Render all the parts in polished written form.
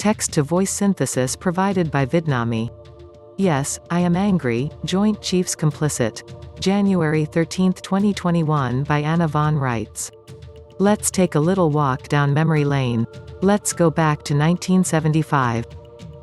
Text-to-voice synthesis provided by Vidnami. Yes, I am angry. Joint Chiefs Complicit. January 13, 2021 by Anna von Reitz. Let's take a little walk down memory lane. Let's go back to 1975.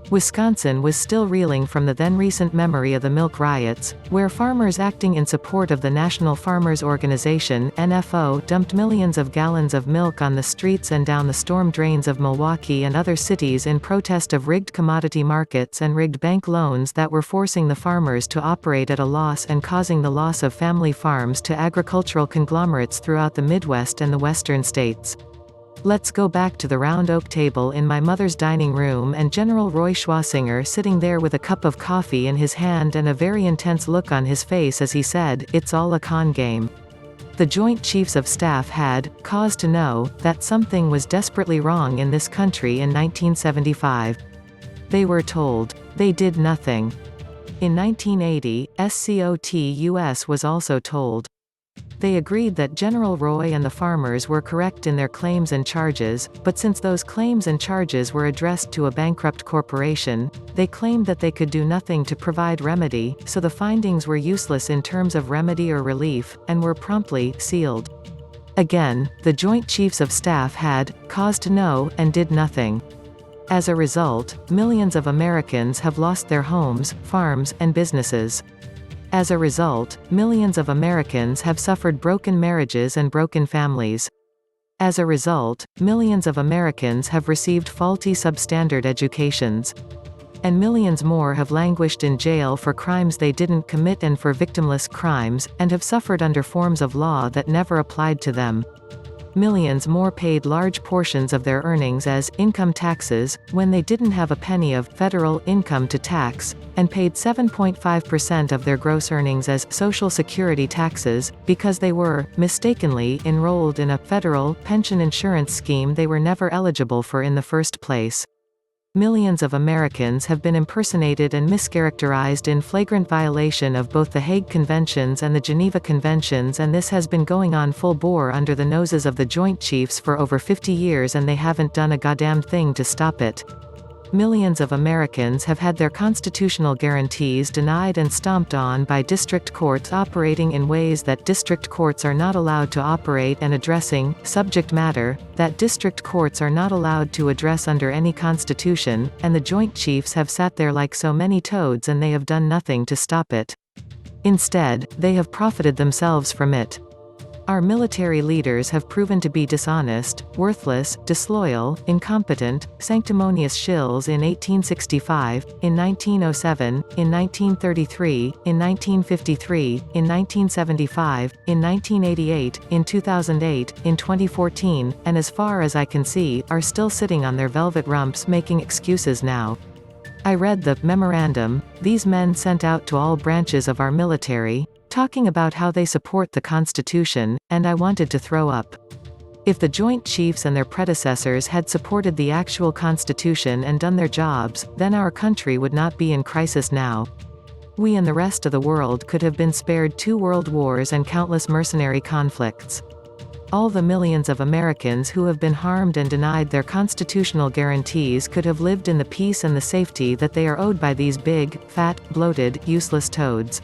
Wisconsin was still reeling from the then-recent memory of the Milk Riots, where farmers acting in support of the National Farmers Organization (NFO) dumped millions of gallons of milk on the streets and down the storm drains of Milwaukee and other cities in protest of rigged commodity markets and rigged bank loans that were forcing the farmers to operate at a loss and causing the loss of family farms to agricultural conglomerates throughout the Midwest and the western states. Let's go back to the round oak table in my mother's dining room and General Roy Schwasinger sitting there with a cup of coffee in his hand and a very intense look on his face as he said, "It's all a con game." The Joint Chiefs of Staff had cause to know that something was desperately wrong in this country in 1975. They were told. They did nothing. In 1980, SCOTUS was also told. They agreed that General Roy and the farmers were correct in their claims and charges, but since those claims and charges were addressed to a bankrupt corporation, they claimed that they could do nothing to provide remedy, so the findings were useless in terms of remedy or relief, and were promptly sealed. Again, the Joint Chiefs of Staff had cause to know and did nothing. As a result, millions of Americans have lost their homes, farms, and businesses. As a result, millions of Americans have suffered broken marriages and broken families. As a result, millions of Americans have received faulty substandard educations. And millions more have languished in jail for crimes they didn't commit and for victimless crimes, and have suffered under forms of law that never applied to them. Millions more paid large portions of their earnings as income taxes, when they didn't have a penny of federal income to tax, and paid 7.5% of their gross earnings as Social Security taxes, because they were, mistakenly, enrolled in a federal pension insurance scheme they were never eligible for in the first place. Millions of Americans have been impersonated and mischaracterized in flagrant violation of both the Hague Conventions and the Geneva Conventions, and this has been going on full bore under the noses of the Joint Chiefs for over 50 years, and they haven't done a goddamn thing to stop it. Millions of Americans have had their constitutional guarantees denied and stomped on by district courts operating in ways that district courts are not allowed to operate and addressing subject matter that district courts are not allowed to address under any constitution, and the Joint Chiefs have sat there like so many toads and they have done nothing to stop it. Instead, they have profited themselves from it. Our military leaders have proven to be dishonest, worthless, disloyal, incompetent, sanctimonious shills in 1865, in 1907, in 1933, in 1953, in 1975, in 1988, in 2008, in 2014, and as far as I can see, are still sitting on their velvet rumps making excuses now. I read the memorandum these men sent out to all branches of our military, talking about how they support the Constitution, and I wanted to throw up. If the Joint Chiefs and their predecessors had supported the actual Constitution and done their jobs, then our country would not be in crisis now. We and the rest of the world could have been spared 2 world wars and countless mercenary conflicts. All the millions of Americans who have been harmed and denied their constitutional guarantees could have lived in the peace and the safety that they are owed by these big, fat, bloated, useless toads.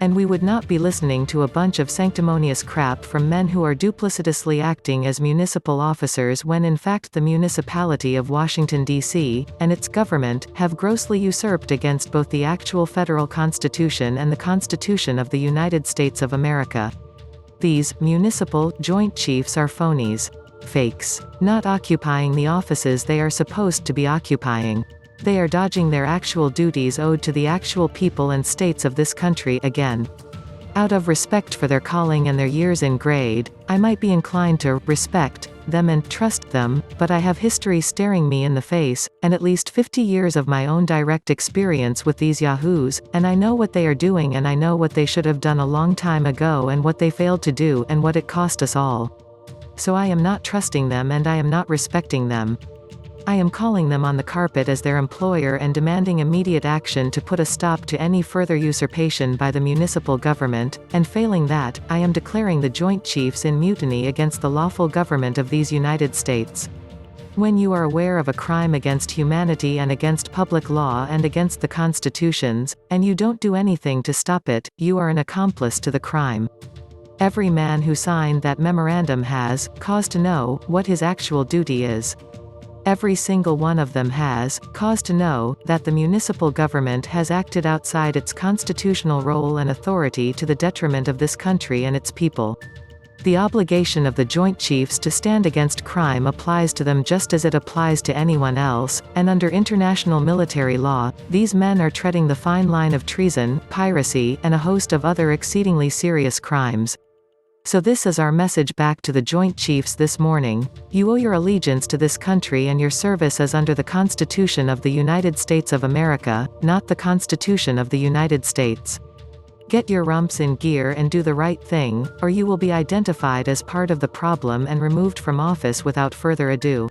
And we would not be listening to a bunch of sanctimonious crap from men who are duplicitously acting as municipal officers when in fact the municipality of Washington, D.C., and its government, have grossly usurped against both the actual federal Constitution and the Constitution of the United States of America. These municipal Joint Chiefs are phonies. Fakes. Not occupying the offices they are supposed to be occupying. They are dodging their actual duties owed to the actual people and states of this country again. Out of respect for their calling and their years in grade, I might be inclined to respect them and trust them, but I have history staring me in the face, and at least 50 years of my own direct experience with these yahoos, and I know what they are doing and I know what they should have done a long time ago and what they failed to do and what it cost us all. So I am not trusting them and I am not respecting them. I am calling them on the carpet as their employer and demanding immediate action to put a stop to any further usurpation by the municipal government, and failing that, I am declaring the Joint Chiefs in mutiny against the lawful government of these United States. When you are aware of a crime against humanity and against public law and against the constitutions, and you don't do anything to stop it, you are an accomplice to the crime. Every man who signed that memorandum has cause to know what his actual duty is. Every single one of them has cause to know that the municipal government has acted outside its constitutional role and authority to the detriment of this country and its people. The obligation of the Joint Chiefs to stand against crime applies to them just as it applies to anyone else, and under international military law, these men are treading the fine line of treason, piracy, and a host of other exceedingly serious crimes. So this is our message back to the Joint Chiefs this morning. You owe your allegiance to this country and your service as under the Constitution of the United States of America, not the Constitution of the United States. Get your rumps in gear and do the right thing, or you will be identified as part of the problem and removed from office without further ado.